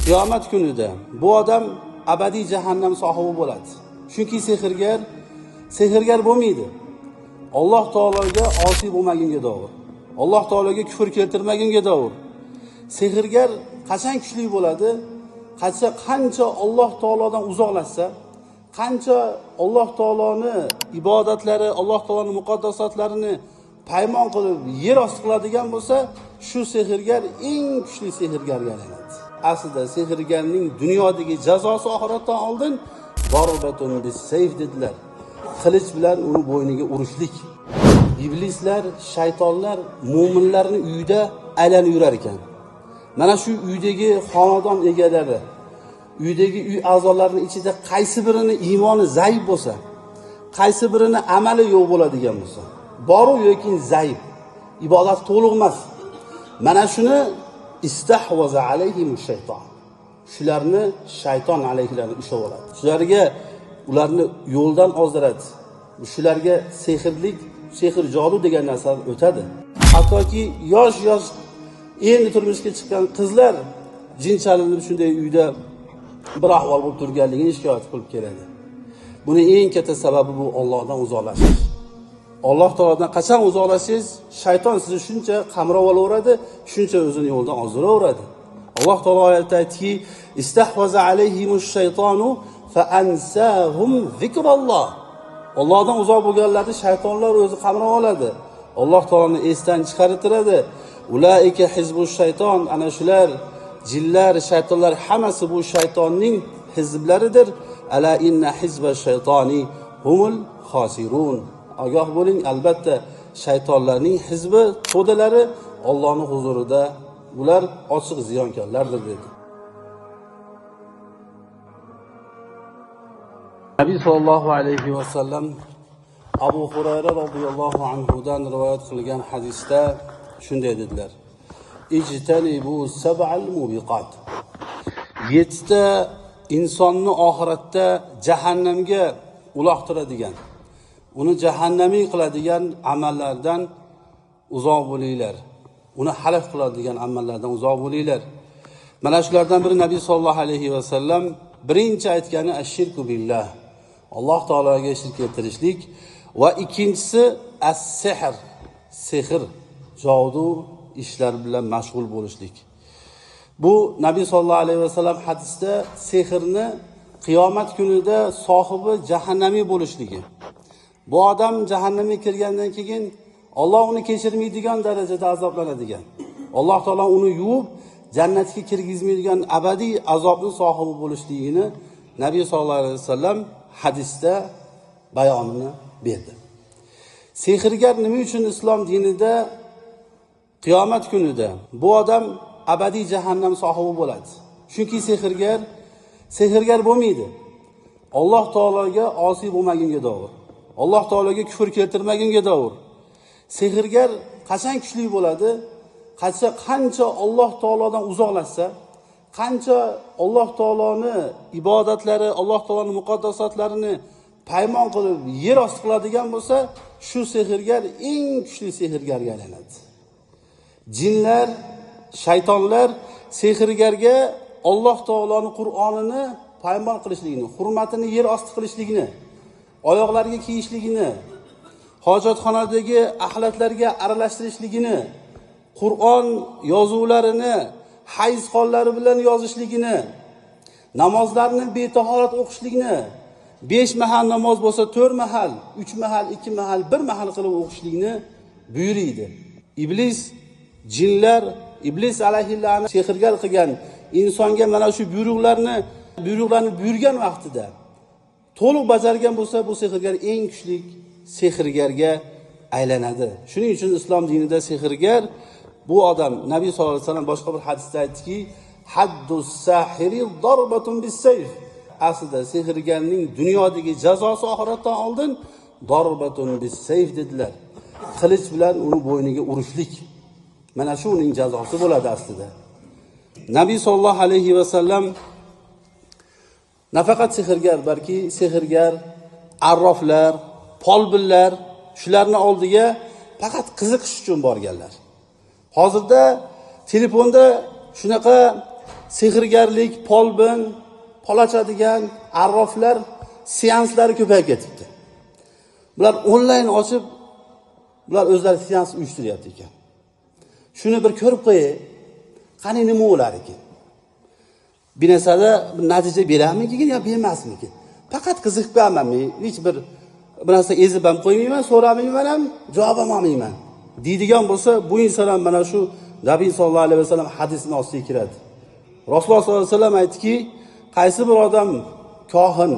Qiyomat kunida bu odam abadiy jahannam sohibi bo'ladi. Chunki sehrgar bo'lmaydi. Alloh taologa osiy bo'lmagunga davr. Alloh taologa kufr keltirmagunga davr. Sehrgar qachon kuchli bo'ladi? Qancha Alloh taolodan uzoqlashsa, qancha Alloh taoloni ibodatlari, Alloh taoloning muqaddasotlarini paymon qilib yer osti qiladigan bo'lsa, shu sehrgar eng kuchli sehrgarga aylanadi. Aslida sehrgarning dunyodagi jazosi oxiratdan oldin darbatun bis-sayf dedilar. Qilich bilan uni bo'yniga urishlik. Iblislar, shaytonlar mu'minlarni uyida aylanib yurar ekan. Mana shu uydagi xonadon egalari, uydagi uy a'zolarining ichida qaysi birini iymoni zaif bo'lsa, qaysi birini amali yo'q bo'ladigan bo'lsa, boru yoki zaif, ibodat to'liq emas. Mana shuni istahvaza alayhimush shayton. Shularni shayton alayhilarni ushlab oladi. Shularga ularni yo'ldan ozdiradi. Shularga sehr jodu degan narsa o'tadi. Hattoki yosh endi turmushga chiqqan qizlar jin chalinib shunday uyda bir ahvol bo'lib turganligini shikoyat qilib keladi. Buning eng katta sababi bu Allohdan uzoqlashish. Alloh taolodan qachon uzoqlashingiz, shayton sizni shuncha qamrab olaveradi, shuncha o'zini yo'ldan ozdiraveradi. Alloh taolo oyatda aytdiki, istahvaza alayhimush shaytonu fa ansahum zikralloh. Allohdan uzoq bo'lganlarni shaytonlar o'zi qamrab oladi. Alloh taoloni esdan chiqartiradi. Ulaika hizbush shayton, ana shular jinlar, shaytonlar hammasi bu shaytonning hizblaridir. Ala inna hizbash shaytoni humul khosirun. Ogoh bo'ling, albatta shaytonlarning hizbi, to'dalari Allohning huzurida ular ochiq ziyonkorlardir dedi. Nabiy sallallohu alayhi va sallam Abu Hurayra radhiyallohu anhu dan rivoyat qilgan hadisda shunday dedilar: Ijtanibu sab'al mubiqat. 7 ta insonni oxiratda jahannamga uloqtiradigan, uni jahannamiy qiladigan amallardan uzoq bo'linglar. Uni halok qiladigan amallardan uzoq bo'linglar. Mana shulardan biri Nabiy sallallohu alayhi va sallam birinchi aytgani ash-shirku billah. Alloh taologa shirk keltirishlik va ikkinchisi as-sihr, sehr, jodu ishlar bilan mashg'ul bo'lishlik. Bu Nabiy sallallohu alayhi va sallam hadisda sehrni qiyomat kunida sohibi jahannamiy bo'lishligi. Bu odam jahannamga kirgandan keyin Alloh uni kechirmaydigan darajada azoblanadigan. Alloh taolo uni yuvib jannatga kirgizmaydigan abadiy azobning sohibi bo'lishligini Nabiy sallallohu alayhi vasallam hadisda bayonini berdi. Sehrgar nima uchun islom dinida qiyomat kunida bu odam abadiy jahannam sohibi bo'ladi? Chunki sehrgar bo'lmaydi. Alloh taologa osiy bo'lmagunga davr. Alloh taologa kufr keltirmagunga davr. Sehrgar qachon kuchli bo'ladi? Qancha Alloh taolodan uzoqlashsa, qancha Alloh taoloni ibodatlari, Alloh taoloning muqaddasotlarini paymon qilib yer osti qiladigan bo'lsa, shu sehrgar eng kuchli sehrgarga aylanadi. Jinlar, shaytonlar sehrgarga Alloh taoloning Qur'onini paymon qilishligini, hurmatini yer osti qilishligini, oyoqlarga kiyishligini, hojatxonadagi axlatlarga aralashtirishligini, Qur'on yozuvlarini hayz qonlari bilan yozishligini, namozlarni betahorat o'qishligini, 5 mahal namoz bo'lsa 4 mahal, 3 mahal, 2 mahal, 1 mahal qilib o'qishlikni buyuriydi. Iblis alayhissalomni sehrgar qilgan insonga mana shu buyruqlarni buyurgan vaqtida to'liq bajargan bo'lsa, bu sehrgar eng kuchli sehrgarga aylanadi. Shuning uchun islom dinida sehrgar bu odam, Nabiy sollallohu alayhi vasallam boshqa bir hadisda aytdiki, haddus sahiri darbatun bis-sayf. Aslida sehrgarning dunyodagi jazosi oxiratdan oldin darbatun bis-sayf dedilar. Qilich bilan uni bo'yniga urishlik. Mana shu uning jazosi bo'ladi aslida. Nabiy sollallohu alayhi vasallam nafaqat sehrgar, balki sehrgar, arroflar, polbinlar shularni oldiga faqat qiziqish uchun borganlar. Hozirda telefonda shunaqa sehrgarlik, polbin, polachadigan arroflar seanslari ko'payib ketibdi. Bular onlayn ochib, bular o'zlari seans uyushtiryapti ekan. Shuni bir ko'rib qo'yay, qani nima bo'lar ekan? Bir narsada bir natija berammikin yo bermasmikin? Faqat qiziqib qolman, hech bir narsa ezib ham qo'ymayman, so'ramayman ham, javob ham olmayman. Deydigan bo'lsa, bu inson ham mana shu Nabiy sollallohu alayhi vasallam hadisini ostiga kiradi. Rasululloh sollallohu alayhi vasallam aytdiki, qaysi bir odam kohin,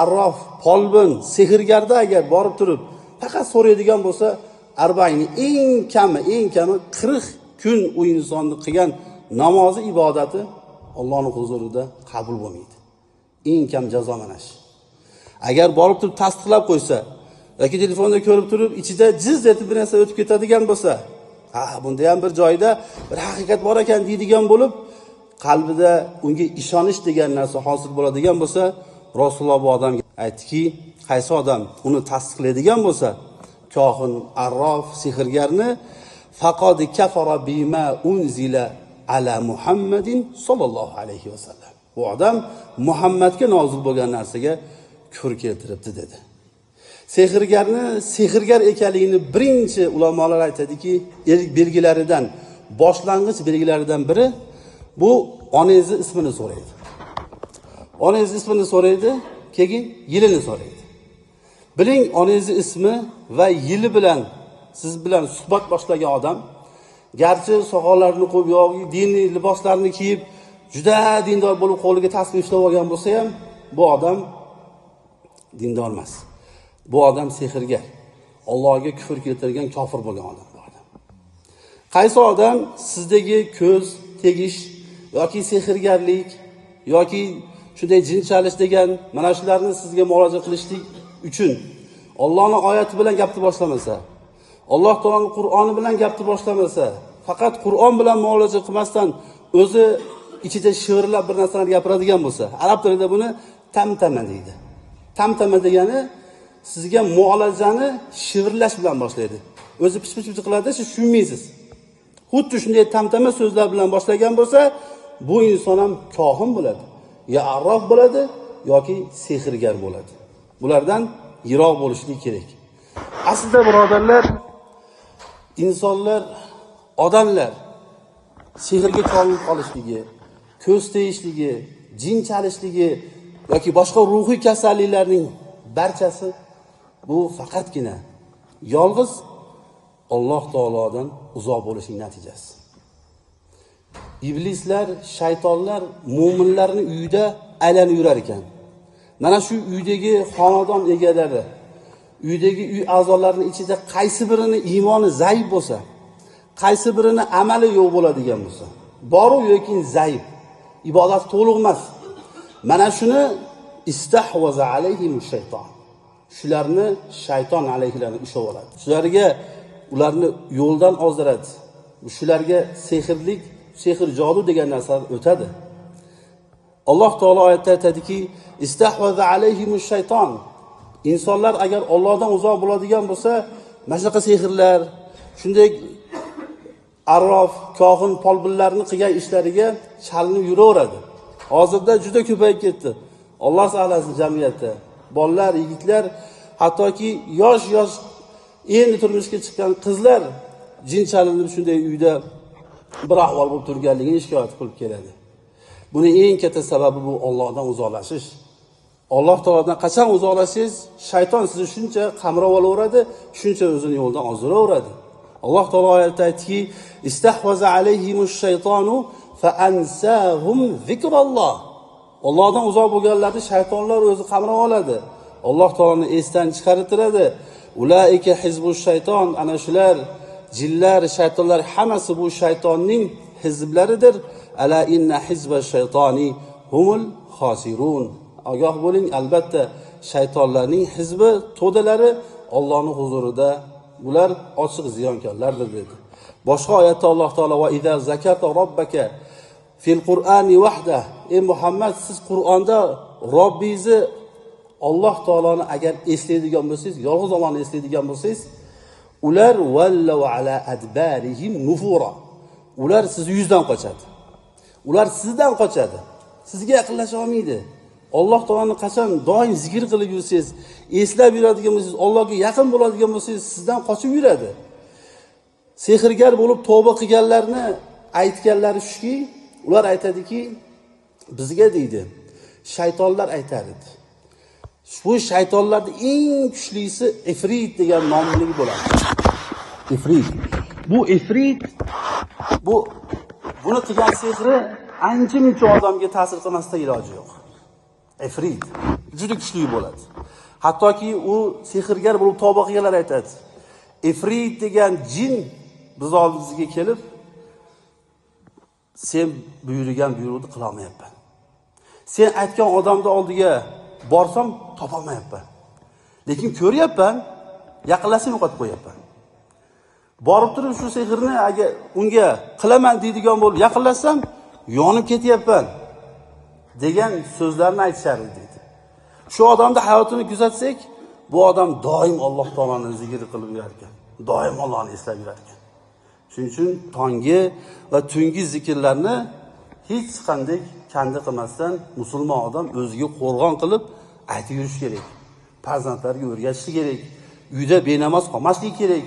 arrof, polbin, sehrgarda agar borib turib faqat so'raydigan bo'lsa, arba'ini eng kami 40 kun u insonni qilgan namozi, ibodati Allohning huzurida qabul bo'lmaydi. Eng kam jazo mana shu. Agar borib turib tasdiqlab qo'ysa yoki telefonda ko'rib turib ichida jiz etib bir narsa o'tib ketadigan bo'lsa, bunda ham bir joyda bir haqiqat bor ekan deydigan bo'lib, qalbida unga ishonish degan narsa hosil bo'ladigan bo'lsa, Rasululloh bu odamga aytdiki, qaysi odam uni tasdiqlaydigan bo'lsa, kohin, arrof, sehrgarni faqad kafara bima unzila ala Muhammadin sallallohu alayhi vasallam. Bu odam Muhammadga nozil bo'lgan narsaga kufr keltiribdi dedi. Sehrgarni sehrgar ekanligini birinchi ulamolar aytadiki, belgilaridan, boshlang'ich belgilaridan biri bu onangizni ismini so'raydi. Onangizni ismini so'raydi, keyin yilini so'raydi. Biling, onangizni ismi va yili bilan siz bilan suhbat boshlagan odam, garchi soqollarini qo'yib yoki diniy liboslarni kiyib, juda dindor bo'lib qo'liga tasbih ushlab olgan bo'lsa ham, bu odam dindor emas. Bu odam sehrgar, Allohga kufr keltirgan kofir bo'lgan odam bu odam. Qaysi odam sizdagi ko'z tegish yoki sehrgarlik yoki shunday jin chalish degan mana shularni sizga murojaat qilishlik uchun Allohning oyati bilan gapni boshlamasa, Alloh taoloning Qur'oni bilan gapni boshlamasa, faqat Qur'on bilan murojaat qilmasdan o'zi ichida shivirlab bir narsalar gapiradigan bo'lsa, arab tilida buni tamtama deydi. Tamtama degani sizga muolajani shivirlash bilan boshlaydi. O'zi pich-pich qiladi, siz tushunmaysiz. Xuddi shunday tamtama so'zlar bilan boshlagan bo'lsa, bu inson ham kohin bo'ladi, yo arrof bo'ladi yoki sehrgar bo'ladi. Bulardan yiroq bo'lishlik kerak. Aslida birodarlar, insonlar, odamlar sehrga cholinib qolishligi, ko'z teyishligi, jin chalishligi yoki boshqa ruhiy kasalliklarning barchasi bu faqatgina yolg'iz Alloh taolodan uzoq bo'lishning natijasi. Iblislar, shaytonlar mu'minlarning uyida aylanib yurar ekan. Mana shu uydagi xonadon egalari, uydagi uy a'zolarining ichida qaysi birini iymoni zaif bo'lsa, qaysi birini amali yo'q bo'ladigan bo'lsa, boru yoki zaif, ibodat to'liq emas. Mana shuni istahvaza alayhimush shayton. Shularni shayton alayhilarni ushlab oladi. Shularga ularni yo'ldan ozdiradi. Shularga sehrlik, sehr jodu degan narsalar o'tadi. Alloh taolo oyatda aytadiki, istahvaza alayhimush shayton. Insonlar agar Allohdan uzoq bo'ladigan bo'lsa, mana shunaqa sehrlar, shunday arrof, kohin, polbinlarni qilgan ishlariga chalinib yuraveradi. Hozirda juda ko'payib ketdi. Alloh saqlasin jamiyatda. Bolalar, yigitlar, hattoki yosh endi turmushga chiqqan qizlar jin chalinib shunday uyda bir ahvol bo'lib turganligini shikoyat qilib keladi. Buning eng katta sababi bu Allohdan uzoqlashish. Alloh taolodan qachon uzoqlashingiz, shayton sizni shuncha qamrab olaveradi, shuncha o'zini yo'ldan ozdiraveradi. Alloh taolo oyatda aytdiki, istahvaza alayhimush shaytonu fa ansahum zikralloh. Allohdan uzoq bo'lganlarni shaytonlar o'zi qamrab oladi. Alloh taoloni esdan chiqartiradi. Ulaika hizbush shayton, ana shular jinlar, shaytonlar hammasi bu shaytonning hizblaridir. Ala inna hizbash shaytoni humul xosirun. Ogoh bo'ling, albatta shaytonlarning hizbi, to'dalari Allohning huzurida bular ochiq ziyonkorlardir dedi. Boshqa oyatda Alloh taolo va idza zakata robbaka fil Qur'ani wahda. Ey Muhammad, siz Qur'onda Robbingizni Alloh taoloni agar eslaydigan bo'lsangiz, yolg'iz Allohni eslaydigan bo'lsangiz, ular vallau ala adbarihim nufura. Ular sizni yuzdan qochadi. Ular sizdan qochadi. Sizga yaqinlasha olmaydi. Alloh taoloni qachon doim zikr qilib yursangiz, eslab yuradigan bo'lsangiz, Allohga yaqin bo'ladigan bo'lsangiz, sizdan qochib yuradi. Sehrgar bo'lib tavba qilganlarni aytganlari shuki, ular aytadiki, bizga deydi, shaytonlar aytar edi. Bu shaytonlarning eng kuchlisi ifrit degan nomli bo'ladi. Ifrit. Bu ifrit buni qilgan sehri ancha-muncha odamga ta'sir qilmasdan iloji yo'q. Ifrit juda kuchli bo'ladi. Hattoki u sehrgar bo'lib tavba qilganlar aytadi. Ifrit degan jin biz oldimizga kelib, sen buyurgan buyruqni qila olmayapman. Sen aytgan odamni oldiga borsam topolmayapman. Lekin ko'ryapman, yaqinlashib yo'qotib qo'yapman. Borib turib shu sehrni agar unga qilaman deydigan bo'lib yaqinlashsam, yonib ketyapman degan so'zlarni aytishar edi. Shu odamning hayotini kuzatsak, bu odam doim Alloh taoloni zikr qilib yurar ekan. Doim Allohni eslab yurar ekan. Shuning uchun tongi va tungi zikrlarni hech qanday kanda qilmasdan musulmon odam o'ziga qo'rg'on qilib aytib yurish kerak. Farzandlarga o'rgatish kerak. Uyda benamoz qolmaslik kerak.